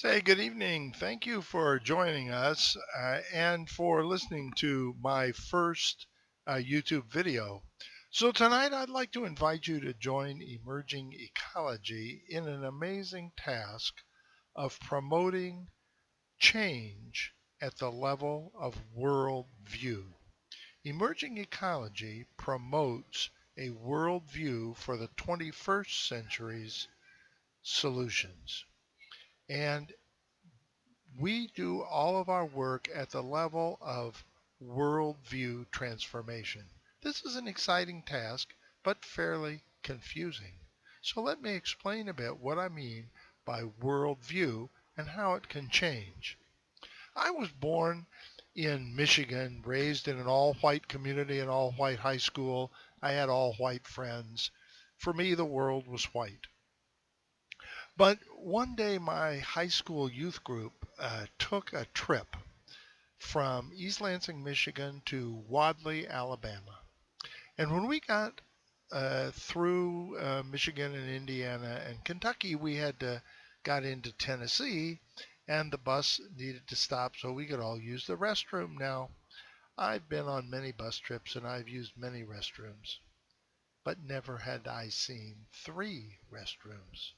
Hey, good evening. Thank you for joining us and for listening to my first YouTube video. So, tonight I'd like to invite you to join Emerging Ecology in an amazing task of promoting change at the level of worldview. Emerging Ecology promotes a worldview for the 21st century's solutions. And we do all of our work at the level of worldview transformation. This is an exciting task, but fairly confusing. So let me explain a bit what I mean by worldview and how it can change. I was born in Michigan, raised in an all-white community, an all-white high school. I had all-white friends. For me, the world was white. But one day, my high school youth group took a trip from East Lansing, Michigan to Wadley, Alabama. And when we got through Michigan and Indiana and Kentucky, we got into Tennessee, and the bus needed to stop so we could all use the restroom. Now, I've been on many bus trips and I've used many restrooms, but never had I seen three restrooms: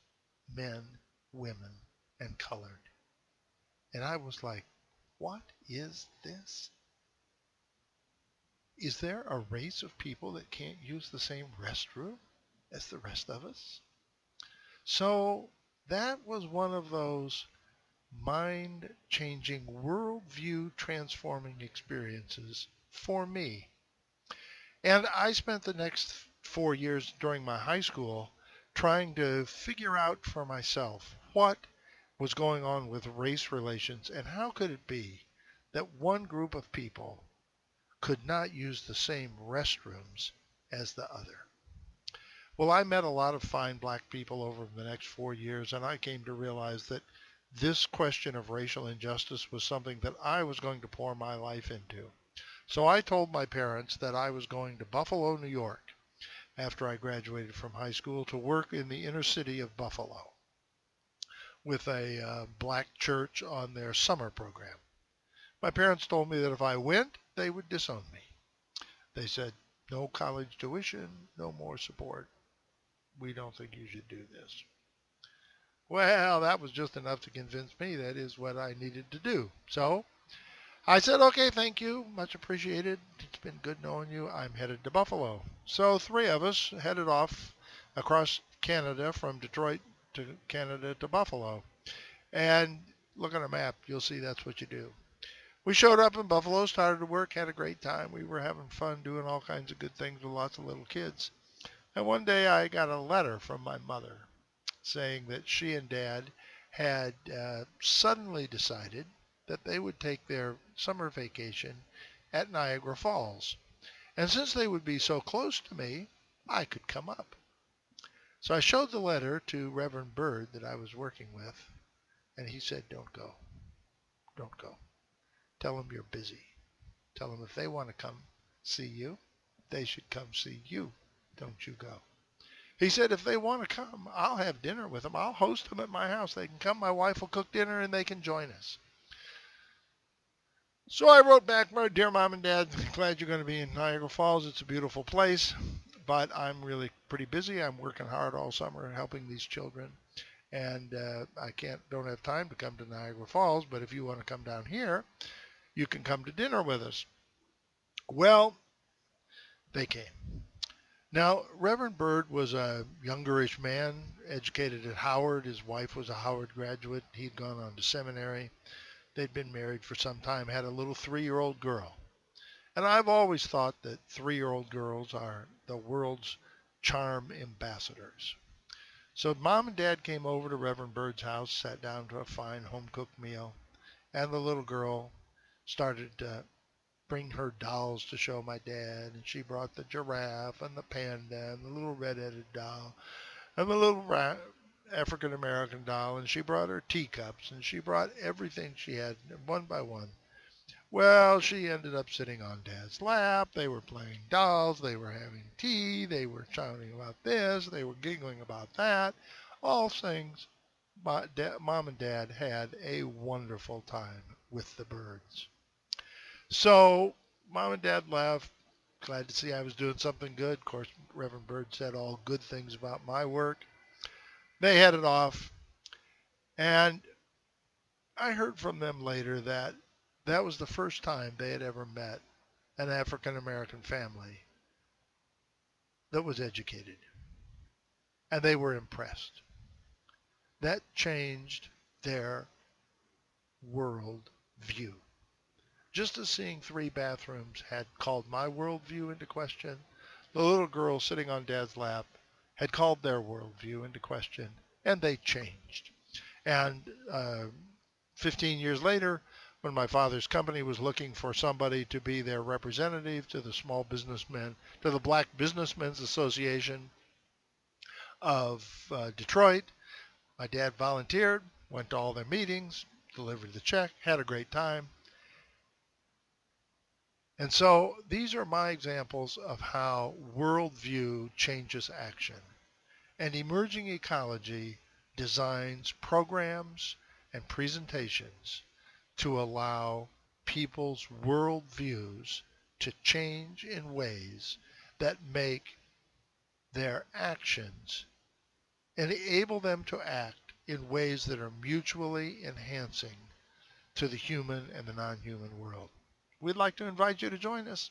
men, women, and colored. And I was like, what is this? Is there a race of people that can't use the same restroom as the rest of us? So that was one of those mind changing, worldview transforming experiences for me. And I spent the next 4 years during my high school trying to figure out for myself what was going on with race relations and how could it be that one group of people could not use the same restrooms as the other. Well, I met a lot of fine black people over the next 4 years, and I came to realize that this question of racial injustice was something that I was going to pour my life into. So I told my parents that I was going to Buffalo, New York, after I graduated from high school to work in the inner city of Buffalo with a black church on their summer program. My parents told me that if I went, they would disown me. They said, no college tuition, no more support. We don't think you should do this. Well, that was just enough to convince me that is what I needed to do. So I said, okay, thank you. Much appreciated. It's been good knowing you. I'm headed to Buffalo. So three of us headed off across Canada from Detroit to Canada to Buffalo. And look at a map. You'll see that's what you do. We showed up in Buffalo, started to work, had a great time. We were having fun doing all kinds of good things with lots of little kids. And one day I got a letter from my mother saying that she and Dad had suddenly decided that they would take their summer vacation at Niagara Falls. And since they would be so close to me, I could come up. So I showed the letter to Reverend Bird that I was working with, and he said, don't go. Don't go. Tell them you're busy. Tell them if they want to come see you, they should come see you. Don't you go. He said, if they want to come, I'll have dinner with them. I'll host them at my house. They can come. My wife will cook dinner and they can join us. So I wrote back, my dear mom and dad, glad you're going to be in Niagara Falls. It's a beautiful place, but I'm really pretty busy. I'm working hard all summer helping these children. And don't have time to come to Niagara Falls, but if you want to come down here, you can come to dinner with us. Well, they came. Now, Reverend Bird was a youngerish man, educated at Howard. His wife was a Howard graduate. He'd gone on to seminary. They'd been married for some time, had a little 3-year-old girl. And I've always thought that 3-year-old girls are the world's charm ambassadors. So Mom and Dad came over to Reverend Bird's house, sat down to a fine home-cooked meal, and the little girl started to bring her dolls to show my dad, and she brought the giraffe and the panda and the little red-headed doll and the little African American doll, and she brought her teacups, and she brought everything she had one by one. Well, she ended up sitting on Dad's lap. They were playing dolls. They were having tea. They were shouting about this. They were giggling about that. All things Mom and Dad had a wonderful time with the birds. So Mom and Dad left, glad to see I was doing something good. Of course, Reverend Bird said all good things about my work. They headed off, and I heard from them later that that was the first time they had ever met an African American family that was educated, and they were impressed. That changed their world view. Just as seeing three bathrooms had called my worldview into question, the little girl sitting on Dad's lap had called their worldview into question, and they changed. And 15 years later, when my father's company was looking for somebody to be their representative to the small businessmen, to the Black Businessmen's Association of Detroit, my dad volunteered, went to all their meetings, delivered the check, had a great time. And so these are my examples of how worldview changes action. And emerging ecology designs programs and presentations to allow people's worldviews to change in ways that make their actions enable them to act in ways that are mutually enhancing to the human and the non-human world. We'd like to invite you to join us.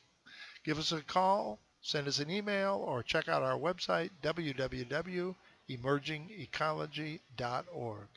Give us a call, send us an email, or check out our website, www.emergingecology.org.